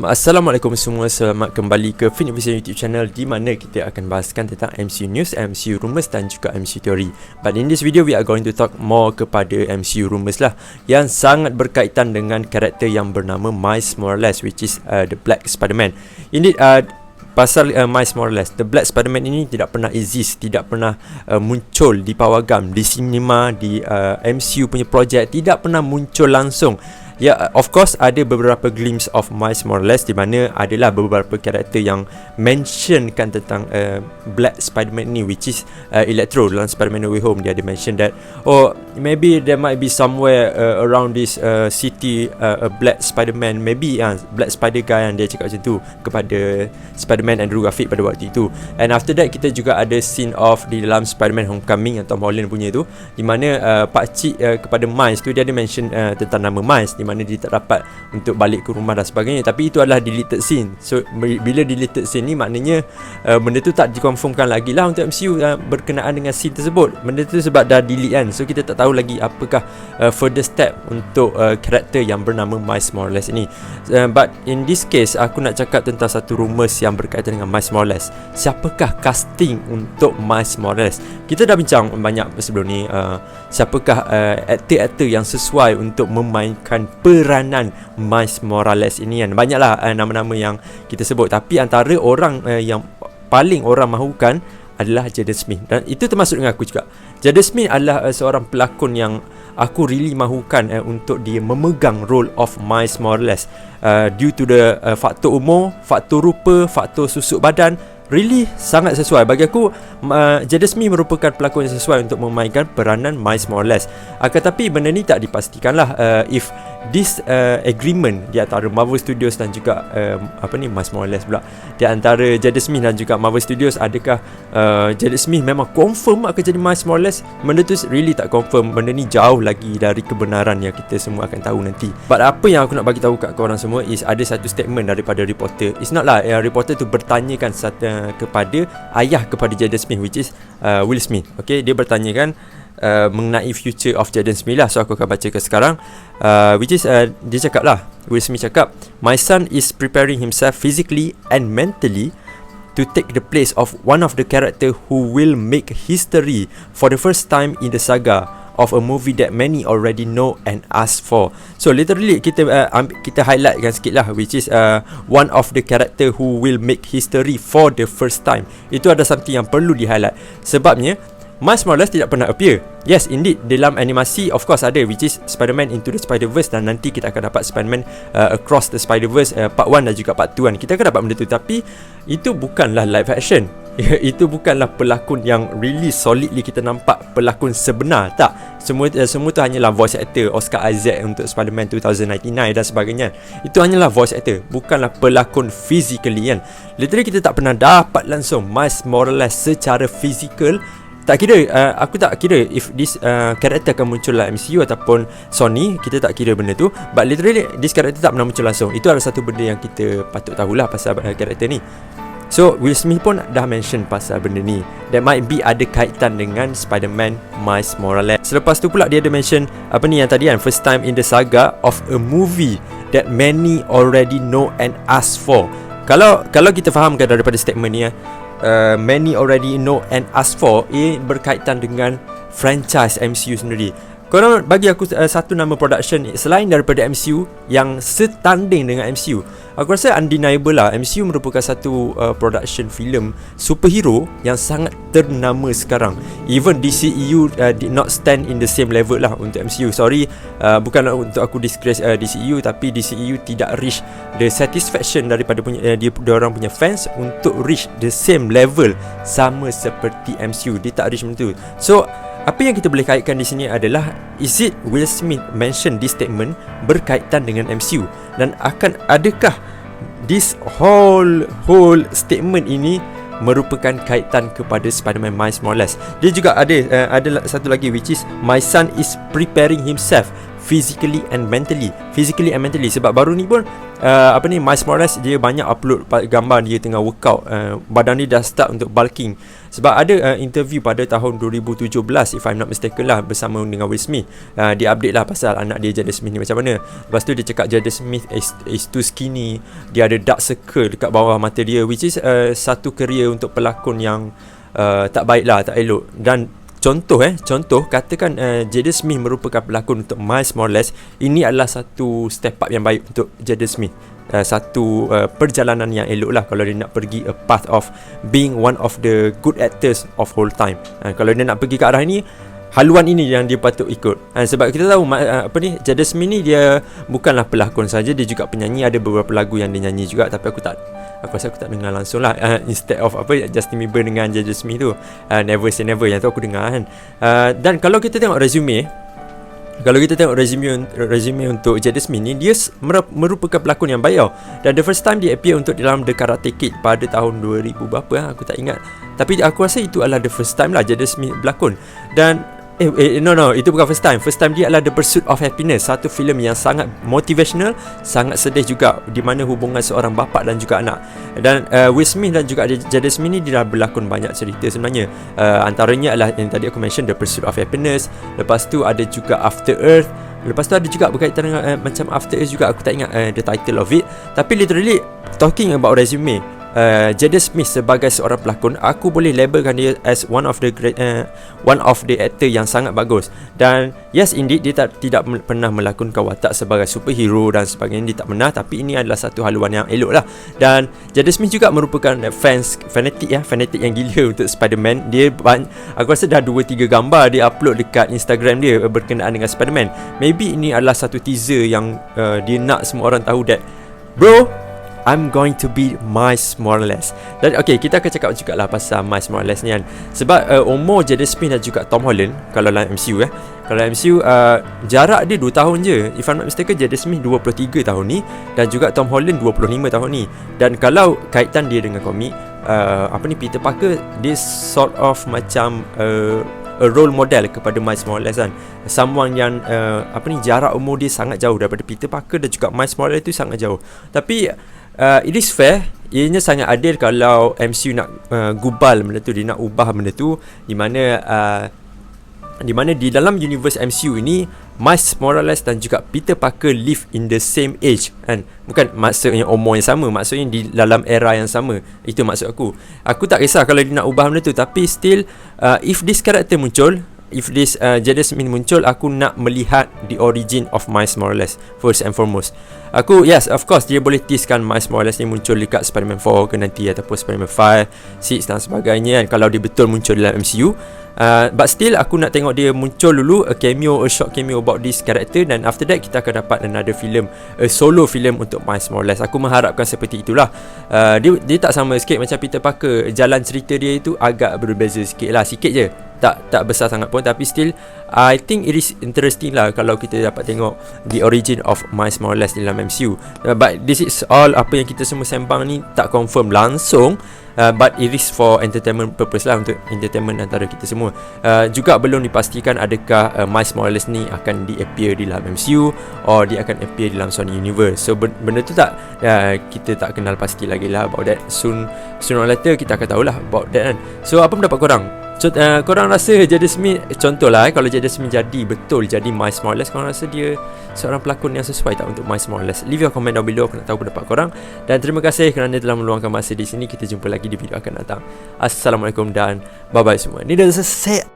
Assalamualaikum semua, selamat kembali ke Film Vision YouTube channel di mana kita akan bahaskan tentang MCU News, MCU Rumours dan juga MCU Theory. But in this video, we are going to talk more kepada MCU Rumours lah, yang sangat berkaitan dengan karakter yang bernama Miles Morales, which is the Black Spider-Man. Indeed, pasal Miles Morales, The Black Spider-Man ini tidak pernah exist, tidak pernah muncul di pawagam, di sinema, di MCU punya projek, tidak pernah muncul langsung. Ya, of course ada beberapa glimpse of Miles Morales di mana adalah beberapa karakter yang mentionkan tentang Black Spider-Man ni, which is Electro dalam Spider-Man No Way Home. Dia ada mention that maybe there might be somewhere around this city a Black Spider-Man, maybe Black Spider Guy, yang dia cakap macam tu kepada Spider-Man Andrew Garfield pada waktu itu. And after that kita juga ada scene of di dalam Spider-Man Homecoming yang Tom Holland punya tu, di mana pakcik kepada Miles tu dia ada mention tentang nama Miles, di mana dia tak dapat untuk balik ke rumah dan sebagainya. Tapi itu adalah deleted scene. So bila deleted scene ni maknanya benda tu tak dikonfirmkan lagi lah untuk MCU berkenaan dengan scene tersebut. Benda tu sebab dah delete kan. So kita tak tahu lagi apakah further step untuk karakter yang bernama Miles Morales ini. But in this case aku nak cakap tentang satu rumours yang berkaitan dengan Miles Morales. Siapakah casting untuk Miles Morales? Kita dah bincang banyak sebelum ni, siapakah aktor-aktor yang sesuai untuk memainkan peranan Miles Morales ini kan. Banyaklah nama-nama yang kita sebut, tapi antara orang yang paling orang mahukan adalah Jaden Smith, dan itu termasuk dengan aku juga. Jaden Smith adalah seorang pelakon yang aku really mahukan untuk dia memegang role of Miles Morales, due to the faktor umur, faktor rupa, faktor susuk badan. Really sangat sesuai bagi aku. Jaden Smith merupakan pelakon yang sesuai untuk memainkan peranan Miles Morales. Akan tapi benda ni tak dipastikan lah if this agreement di antara Marvel Studios dan juga Miles Morales pula, di antara Jaden Smith dan juga Marvel Studios, adakah Jaden Smith memang confirm akan jadi Miles Morales? Benda tu really tak confirm. Benda ni jauh lagi dari kebenaran yang kita semua akan tahu nanti. But apa yang aku nak bagi tahu kat korang semua is ada satu statement daripada reporter. It's not lah reporter tu bertanyakan kepada ayah kepada Jaden Smith, which is Will Smith. Okay, dia bertanyakan mengenai future of Jaden Smith lah. So aku akan baca ke sekarang, which is dia cakap lah, Will Smith cakap, "My son is preparing himself physically and mentally to take the place of one of the character who will make history for the first time in the saga of a movie that many already know and ask for." So literally kita highlightkan sikit lah, which is one of the character who will make history for the first time. Itu ada something yang perlu di highlight. Sebabnya Miles Morales tidak pernah appear. Yes, indeed, dalam animasi of course ada, which is Spider-Man Into the Spider-Verse, dan nanti kita akan dapat Spider-Man Across the Spider-Verse part 1 dan juga part 2 kan. Kita akan dapat benda tu, tapi itu bukanlah live action. Itu bukanlah pelakon yang really solidly kita nampak pelakon sebenar. Tak, semua tu hanyalah voice actor. Oscar Isaac untuk Spider-Man 2099 dan sebagainya, itu hanyalah voice actor, bukanlah pelakon physically kan. Literally kita tak pernah dapat langsung Miles Morales secara physical. Tak kira, aku tak kira if this character akan muncul lah MCU ataupun Sony, kita tak kira benda tu. But literally this character tak pernah muncul langsung. Itu adalah satu benda yang kita patut tahulah pasal character ni. So Will Smith pun dah mention pasal benda ni, that might be ada kaitan dengan Spider-Man Miles Morales. Selepas tu pula dia ada mention apa ni yang tadi kan, first time in the saga of a movie that many already know and ask for. Kalau kita fahamkan daripada statement ni many already know and ask for, berkaitan dengan franchise MCU sendiri. Korang bagi aku satu nama production selain daripada MCU yang setanding dengan MCU. Aku rasa undeniable lah, MCU merupakan satu production film superhero yang sangat ternama sekarang. Even DCEU did not stand in the same level lah untuk MCU. Sorry, bukanlah untuk aku disgrace DCEU, tapi DCEU tidak reach the satisfaction daripada dia orang punya fans untuk reach the same level sama seperti MCU. Dia tak reach macam tu. So apa yang kita boleh kaitkan di sini adalah, is it Will Smith mention this statement berkaitan dengan MCU, dan adakah this whole statement ini merupakan kaitan kepada Spider-Man Miles Morales? Dia juga ada satu lagi, which is my son is preparing himself physically and mentally. Sebab baru ni pun Miles Morales dia banyak upload gambar dia tengah workout, badan dia dah start untuk bulking. Sebab ada interview pada tahun 2017 if I'm not mistaken lah, bersama dengan Will Smith. Dia update lah pasal anak dia Jada Smith ni macam mana. Lepas tu dia cakap Jada Smith is too skinny, dia ada dark circle dekat bawah mata dia, which is satu career untuk pelakon yang tak baik lah, tak elok. Dan contoh katakan Jada Smith merupakan pelakon untuk Miles Morales, ini adalah satu step up yang baik untuk Jada Smith. Satu perjalanan yang elok lah kalau dia nak pergi a path of being one of the good actors of whole time. Kalau dia nak pergi ke arah ini, haluan ini yang dia patut ikut. Sebab kita tahu Jada Smith ni dia bukanlah pelakon saja, dia juga penyanyi. Ada beberapa lagu yang dia nyanyi juga, tapi aku rasa aku tak dengar langsung lah. Instead of Justin Bieber dengan Jada Smith tu, Never Say Never, yang tu aku dengar kan. Dan kalau kita tengok resume untuk Jada Smith ni, dia merupakan pelakon yang baik tau. Dan the first time dia appear untuk dalam The Karate Kid pada tahun 2000 berapa, aku tak ingat. Tapi aku rasa itu adalah the first time lah Jada Smith berlakon. Dan no, itu bukan first time. First time dia adalah The Pursuit of Happiness, satu filem yang sangat motivational, sangat sedih juga, di mana hubungan seorang bapa dan juga anak. Dan Will Smith dan juga Jada Smith ni dia dah berlakon banyak cerita sebenarnya. Antaranya adalah yang tadi aku mention, The Pursuit of Happiness. Lepas tu ada juga After Earth. Lepas tu ada juga berkaitan dengan macam After Earth juga, aku tak ingat the title of it. Tapi literally talking about resume, Jada Smith sebagai seorang pelakon, aku boleh labelkan dia as one of the actor yang sangat bagus. Dan yes, indeed dia tidak pernah melakonkan watak sebagai superhero dan sebagainya, dia tak pernah. Tapi ini adalah satu haluan yang elok lah. Dan Jada Smith juga merupakan fanatik yang gila untuk Spider-Man. Dia aku rasa dah 2-3 gambar dia upload dekat Instagram dia berkenaan dengan Spider-Man. Maybe ini adalah satu teaser yang dia nak semua orang tahu that, bro, I'm going to be Miles Morales. Dan okay, kita akan cakap juga lah pasal Miles Morales ni kan. Sebab umur Jada Smith dan juga Tom Holland, kalau dalam MCU kalau MCU jarak dia 2 tahun je. If I'm not mistaken, Jada Smith 23 tahun ni, dan juga Tom Holland 25 tahun ni. Dan kalau kaitan dia dengan komik, Peter Parker, dia sort of macam a role model kepada Miles Morales kan. Someone yang jarak umur dia sangat jauh daripada Peter Parker dan juga Miles Morales tu sangat jauh. Tapi it is fair, ianya sangat adil kalau MCU nak gubal benda tu, dia nak ubah benda tu, di mana di dalam universe MCU ini Miles Morales dan juga Peter Parker live in the same age kan. Bukan maksudnya umur yang sama, maksudnya di dalam era yang sama. Itu maksud aku. Aku tak kisah kalau dia nak ubah benda tu, tapi still if this character muncul, if this Jada Smith muncul, aku nak melihat the origin of Miles Morales first and foremost. Aku, yes, of course, dia boleh teasekan Miles Morales ni muncul dekat Spider-Man 4 ke nanti, ataupun Spider-Man 5, 6 dan sebagainya kan, kalau dia betul muncul dalam MCU. But still, aku nak tengok dia muncul dulu, a short cameo about this character. Dan after that, kita akan dapat another film, a solo film untuk Miles Morales. Aku mengharapkan seperti itulah. Dia tak sama sikit macam Peter Parker. Jalan cerita dia itu agak berbeza sikit lah, sikit je, tak besar sangat pun. Tapi still, I think it is interesting lah kalau kita dapat tengok the origin of Miles Morales dalam MCU. But this is all, apa yang kita semua sembang ni tak confirm langsung, but it is for entertainment purpose lah, untuk entertainment antara kita semua. Juga belum dipastikan adakah Miles Morales ni akan di-appear di dalam MCU or dia akan appear di dalam Sony Universe. So benda tu kita tak kenal pasti lagi lah about that. Soon or later kita akan tahulah about that kan. So apa pendapat korang? Korang rasa Jada Smith, contohlah kalau Jada Smith betul jadi Miles Morales, korang rasa dia seorang pelakon yang sesuai tak untuk Miles Morales? Leave your comment down below, aku nak tahu pendapat korang. Dan terima kasih kerana telah meluangkan masa di sini. Kita jumpa lagi di video akan datang. Assalamualaikum dan bye bye semua. Ni dah selesai.